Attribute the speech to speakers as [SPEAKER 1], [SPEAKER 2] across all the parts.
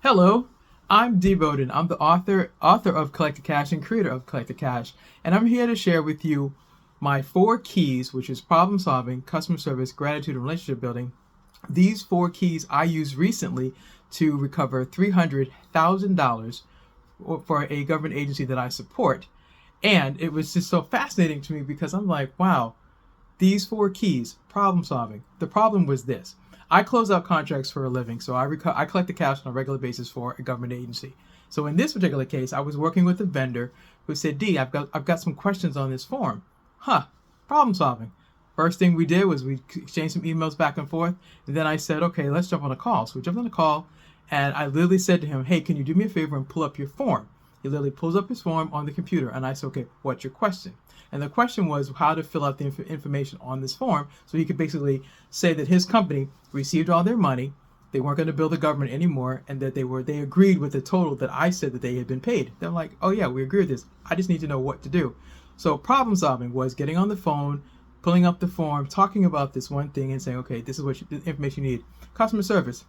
[SPEAKER 1] Hello, I'm Dee Bowden. I'm the author of Collect the Cash and creator of Collect the Cash, and I'm here to share with you my four keys, which is problem solving, customer service, gratitude, and relationship building. These four keys I used recently to recover $300,000 for a government agency that I support. And it was just so fascinating to me because I'm like, wow, these four keys, problem solving. The problem was this. I close out contracts for a living, so I collect the cash on a regular basis for a government agency. So in this particular case, I was working with a vendor who said, "Dee, I've got some questions on this form." Problem solving. First thing we did was we exchanged some emails back and forth, and then I said, "Okay, let's jump on a call." So we jumped on a call, and I literally said to him, "Hey, can you do me a favor and pull up your form?" He literally pulls up his form on the computer, and I said, "Okay, what's your question?" And the question was how to fill out the information on this form so he could basically say that his company received all their money, they weren't going to bill the government anymore, and that they agreed with the total that I said that they had been paid. They're like, "Oh yeah, we agree with this. I just need to know what to do." So problem solving was getting on the phone, pulling up the form, talking about this one thing and saying, "Okay, this is what the information you need." Customer service.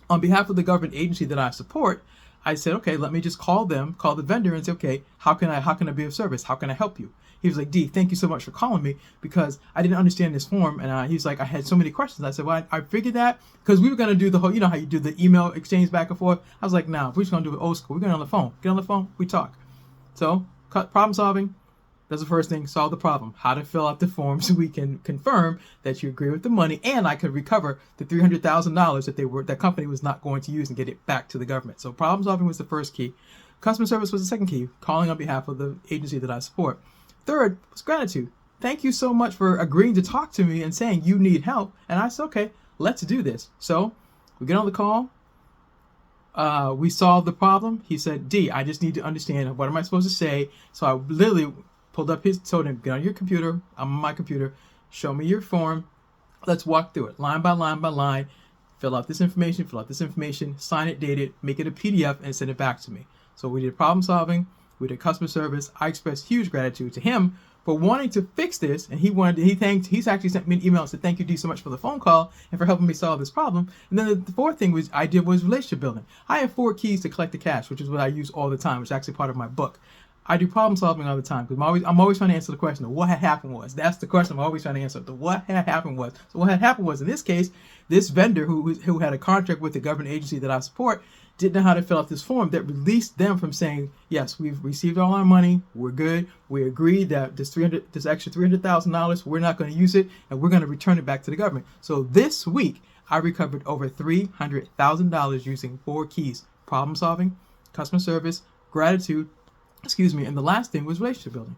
[SPEAKER 1] On behalf of the government agency that I support, I said, "Okay, let me just call the vendor and say, okay, how can I be of service? How can I help you?" He was like, "Dee, thank you so much for calling me because I didn't understand this form." And he's like, "I had so many questions." I said, "Well, I figured that because we were going to do the whole, you know how you do the email exchange back and forth." I was like, "Nah, we're just going to do it old school. We're going on the phone. Get on the phone, we talk." So problem solving. That's the first thing. Solve the problem. How to fill out the form so we can confirm that you agree with the money, and I could recover the $300,000 that company was not going to use and get it back to the government. So problem solving was the first key. Customer service was the second key. Calling on behalf of the agency that I support. Third was gratitude. Thank you so much for agreeing to talk to me and saying you need help. And I said, "Okay, let's do this." So we get on the call. We solved the problem. He said, "Dee, I just need to understand what am I supposed to say." So I literally told him, "Get on your computer. I'm on my computer. Show me your form. Let's walk through it line by line by line. Fill out this information, sign it, date it, make it a PDF, and send it back to me." So we did problem solving. We did customer service. I expressed huge gratitude to him for wanting to fix this, and he's actually sent me an email and said, "Thank you, Dee, so much for the phone call and for helping me solve this problem." And then the fourth thing was relationship building. I have four keys to collect the cash, which is what I use all the time, which is actually part of my book. I do problem solving all the time because I'm always trying to answer the question of what had happened was. That's the question I'm always trying to answer. The what had happened was. So what had happened was, in this case, this vendor who had a contract with the government agency that I support didn't know how to fill out this form that released them from saying, "Yes, we've received all our money. We're good. We agreed that this extra $300,000, we're not going to use it, and we're going to return it back to the government." So this week, I recovered over $300,000 using four keys: problem solving, customer service, gratitude, and the last thing was relationship building.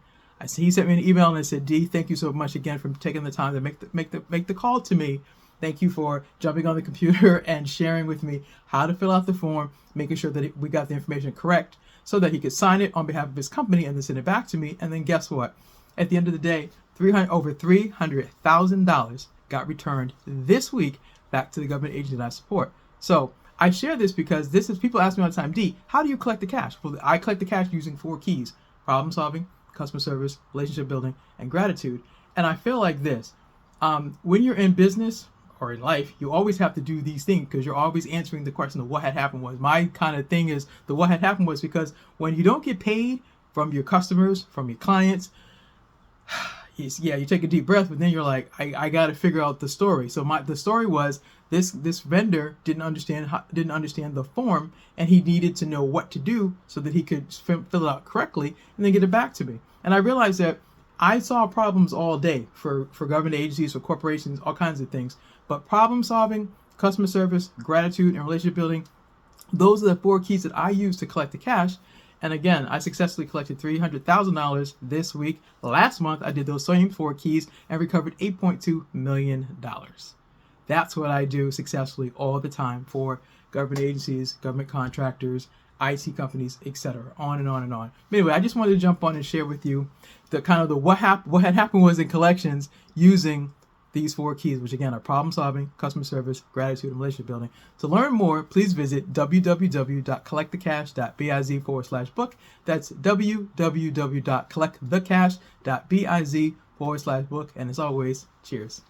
[SPEAKER 1] He sent me an email and I said, "Dee, thank you so much again for taking the time to make the call to me. Thank you for jumping on the computer and sharing with me how to fill out the form, making sure that we got the information correct so that he could sign it on behalf of his company and then send it back to me." And then guess what? At the end of the day, over $300,000 got returned this week back to the government agency that I support. So I share this because people ask me all the time, "Dee, how do you collect the cash?" Well, I collect the cash using four keys: problem solving, customer service, relationship building, and gratitude. And I feel like this, when you're in business or in life, you always have to do these things because you're always answering the question of what had happened was. My kind of thing is the what had happened was because when you don't get paid from your customers, from your clients, you take a deep breath, but then you're like, I got to figure out the story. So the story was this vendor didn't understand the form, and he needed to know what to do so that he could fill it out correctly and then get it back to me. And I realized that I saw problems all day for government agencies, for corporations, all kinds of things. But problem solving, customer service, gratitude, and relationship building, those are the four keys that I use to collect the cash. And again, I successfully collected $300,000 this week. Last month, I did those same four keys and recovered $8.2 million. That's what I do successfully all the time for government agencies, government contractors, IT companies, etc. On and on and on. But anyway, I just wanted to jump on and share with you what had happened was in collections using these four keys, which again are problem solving, customer service, gratitude, and relationship building. To learn more, please visit www.collectthecash.biz/book. That's www.collectthecash.biz/book. And as always, cheers.